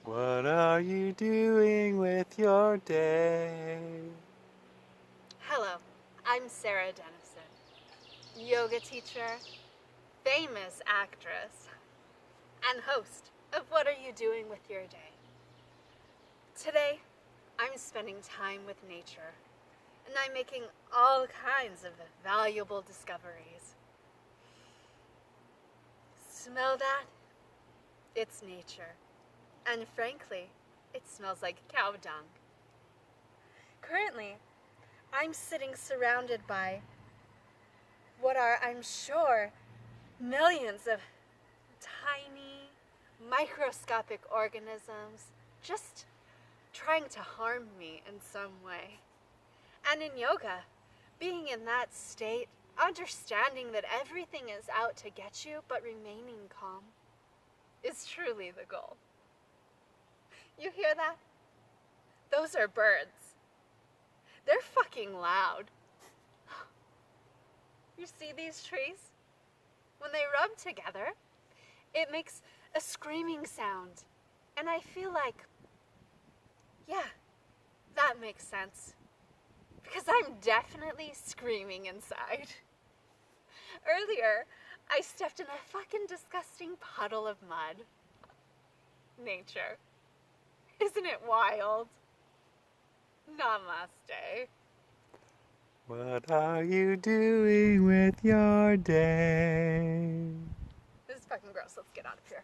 What are you doing with your day? Hello, I'm Sarah Dennison, yoga teacher, famous actress, and host of What Are You Doing with Your Day? Today, I'm spending time with nature, and I'm making all kinds of valuable discoveries. Smell that? It's nature. And frankly, it smells like cow dung. Currently, I'm sitting surrounded by what are, I'm sure, millions of tiny, microscopic organisms just trying to harm me in some way. And in yoga, being in that state, understanding that everything is out to get you but remaining calm, is truly the goal. You hear that? Those are birds. They're fucking loud. You see these trees? When they rub together, it makes a screaming sound. And I feel like, yeah, that makes sense. Because I'm definitely screaming inside. Earlier, I stepped in a fucking disgusting puddle of mud. Nature. Isn't it wild? Namaste. What are you doing with your day? This is fucking gross. Let's get out of here.